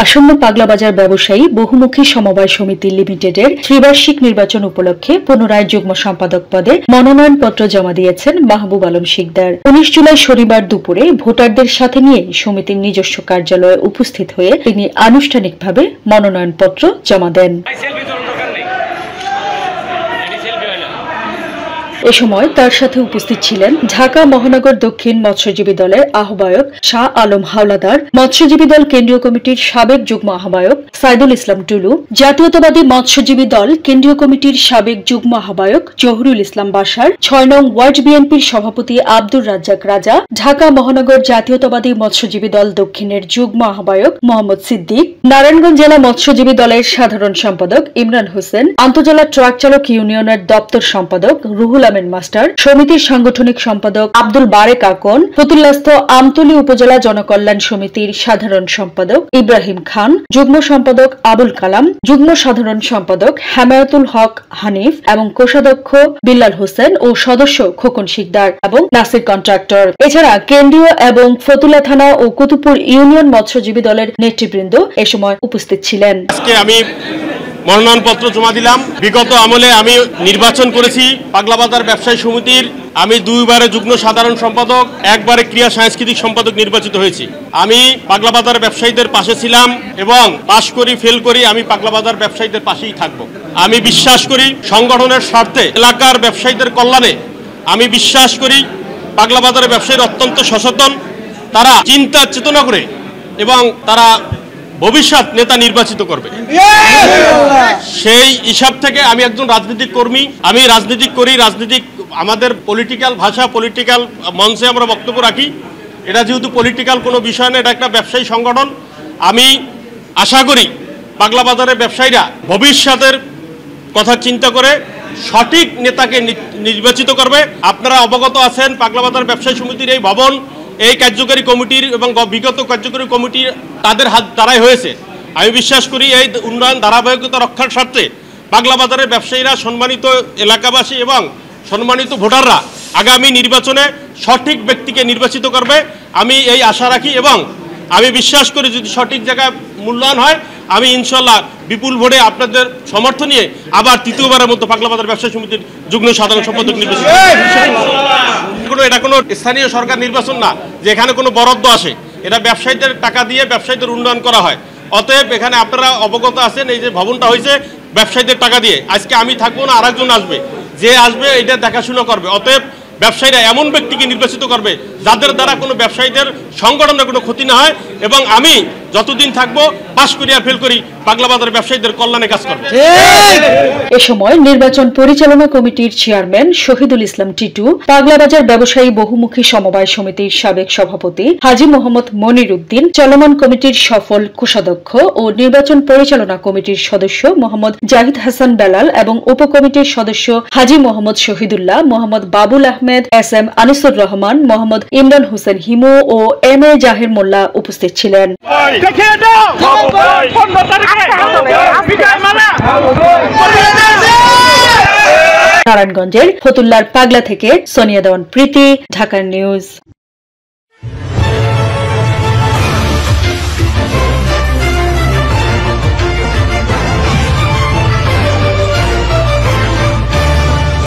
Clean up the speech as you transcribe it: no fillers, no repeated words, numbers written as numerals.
আসন্ন পাগলাবাজার ব্যবসায়ী বহুমুখী সমবায় সমিতি লিমিটেডের ত্রিবার্ষিক নির্বাচন উপলক্ষে পুনরায় যুগ্ম সম্পাদক পদে মনোনয়নপত্র জমা দিয়েছেন মাহবুব আলম শিকদার। ১৯ জুলাই শনিবার দুপুরে ভোটারদের সাথে নিয়ে সমিতির নিজস্ব কার্যালয়ে উপস্থিত হয়ে তিনি আনুষ্ঠানিকভাবে মনোনয়নপত্র জমা দেন। এ সময় তার সাথে উপস্থিত ছিলেন ঢাকা মহানগর দক্ষিণ মৎস্যজীবী দলের আহ্বায়ক শাহ আলম হাওলাদার, মৎস্যজীবী দল কেন্দ্রীয় কমিটির সাবেক যুগ্ম আহ্বায়ক সাইদুল ইসলাম টুলু, জাতীয়তাবাদী মৎস্যজীবী দল কেন্দ্রীয় কমিটির সাবেক যুগ্ম আহ্বায়ক জহুরুল ইসলাম বাশার, ৬ নং ওয়ার্ড বিএনপির সভাপতি আব্দুর রাজ্জাক রাজা, ঢাকা মহানগর জাতীয়তাবাদী মৎস্যজীবী দল দক্ষিণের যুগ্ম আহ্বায়ক মোহাম্মদ সিদ্দিক, নারায়ণগঞ্জ জেলা মৎস্যজীবী দলের সাধারণ সম্পাদক ইমরান হোসেন, আন্তজেলা ট্রাক চালক ইউনিয়নের দপ্তর সম্পাদক রুহুল মাস্টার, সমিতির সাংগঠনিক সম্পাদক আব্দুল বারেক আকন, ফতুল্লাস্থ আমতলী উপজেলা জনকল্যাণ সমিতির সাধারণ সম্পাদক ইব্রাহিম খান, যুগ্ম সম্পাদক আবুল কালাম, যুগ্ম সাধারণ সম্পাদক হেমায়েতুল হক হানিফ এবং কোষাধ্যক্ষ বিল্লাল হোসেন ও সদস্য খোকন শিকদার এবং নাসির কন্ট্রাক্টর। এছাড়া কেন্দ্রীয় এবং ফতুল্লা থানা ও কুতুবপুর ইউনিয়ন মৎস্যজীবী দলের নেতৃবৃন্দ এ সময় উপস্থিত ছিলেন। মনোনয়নপত্র জমা দিলাম। বিগত আমলে আমি নির্বাচন করেছি পাগলাবাজার ব্যবসায়ী সমিতির। আমি দুইবারে যুগ্ম সাধারণ সম্পাদক, একবারে ক্রীড়া সাংস্কৃতিক সম্পাদক নির্বাচিত হয়েছি। আমি পাগলাবাজার ব্যবসায়ীদের পাশে ছিলাম এবং পাশ করি ফেল করি আমি পাগলাবাজার ব্যবসায়ীদের পাশেই থাকব। আমি বিশ্বাস করি সংগঠনের স্বার্থে এলাকার ব্যবসায়ীদের কল্যাণে। আমি বিশ্বাস করি পাগলাবাজারের ব্যবসায়ীরা অত্যন্ত সচেতন, তারা চিন্তা চেতনা করে এবং তারা ভবিষ্যৎ নেতা নির্বাচিত করবে। সেই হিসাব থেকে আমি একজন রাজনৈতিক কর্মী, আমি রাজনীতিক করি। রাজনীতিক আমাদের পলিটিক্যাল ভাষা, পলিটিক্যাল মঞ্চে আমরা বক্তব্য রাখি। এটা যেহেতু পলিটিক্যাল কোনো বিষয় না, এটা একটা ব্যবসায়ী সংগঠন। আমি আশা করি পাগলাবাজারের ব্যবসায়ীরা ভবিষ্যতের কথা চিন্তা করে সঠিক নেতাকে নির্বাচিত করবে। আপনারা অবগত আছেন পাগলাবাজার ব্যবসায়ী সমিতির এই ভবন, এই কার্যকরী কমিটির এবং বিগত কার্যকরী কমিটির তাদের হাত দ্বারাই হয়েছে। আমি বিশ্বাস করি এই উন্নয়ন ধারাবাহিকতা রক্ষার স্বার্থে পাগলাবাজারের ব্যবসায়ীরা, সম্মানিত এলাকাবাসী এবং সম্মানিত ভোটাররা আগামী নির্বাচনে সঠিক ব্যক্তিকে নির্বাচিত করবে। আমি এই আশা রাখি এবং আমি বিশ্বাস করি যদি সঠিক জায়গায় মূল্যায়ন হয় আমি ইনশাল্লাহ বিপুল ভোটে আপনাদের সমর্থন নিয়ে আবার তৃতীয়বারের মতো পাগলাবাজার ব্যবসায়ী সমিতির যুগ্ম সাধারণ সম্পাদক নির্বাচিত। এটা কোনো স্থানীয় সরকার নির্বাচন না যে এখানে কোনো বরাদ্দ আসে। এটা ব্যবসায়ীদের টাকা দিয়ে ব্যবসায়ীদের উন্নয়ন করা হয়। অতএব এখানে আপনারা অবগত আছেন এই যে ভবনটা হয়েছে ব্যবসায়ীদের টাকা দিয়ে। আজকে আমি থাকবো না, আরেকজন আসবে, যে আসবে এটা দেখাশোনা করবে। অতএব ব্যবসায়ীরা এমন ব্যক্তিকে নির্বাচিত করবে যাদের দ্বারা কোনো ব্যবসায়ীদের সংগঠনের কোনো ক্ষতি না হয় এবং আমি যতদিন থাকবো পাশ করি আর ফেল করি পাগলাবাজার ব্যবসায়ীদের কল্যাণে কাজ করব। এ সময় নির্বাচন পরিচালনা কমিটির চেয়ারম্যান শহীদুল ইসলাম টিটু, পাগলাবাজার ব্যবসায়ী বহুমুখী সমবায় সমিতির সাবেক সভাপতি হাজী মোহাম্মদ মনির উদ্দিন, চলমান কমিটির সফল কোষাধ্যক্ষ ও নির্বাচন পরিচালনা কমিটির সদস্য মোহাম্মদ জাহিদ হাসান বেলাল এবং উপকমিটির সদস্য হাজী মোহাম্মদ শহীদুল্লাহ, মোহাম্মদ বাবুল আহমেদ, এস.এম. আনিসুর রহমান, মোহাম্মদ ইমরান হোসেন হিমু ও এম.এ. জাহির মোল্লা উপস্থিত ছিলেন। নারায়ণগঞ্জের ফতুল্লার পাগলা থেকে সোনিয়া দেওয়ান প্রীতি, ঢাকা নিউজ।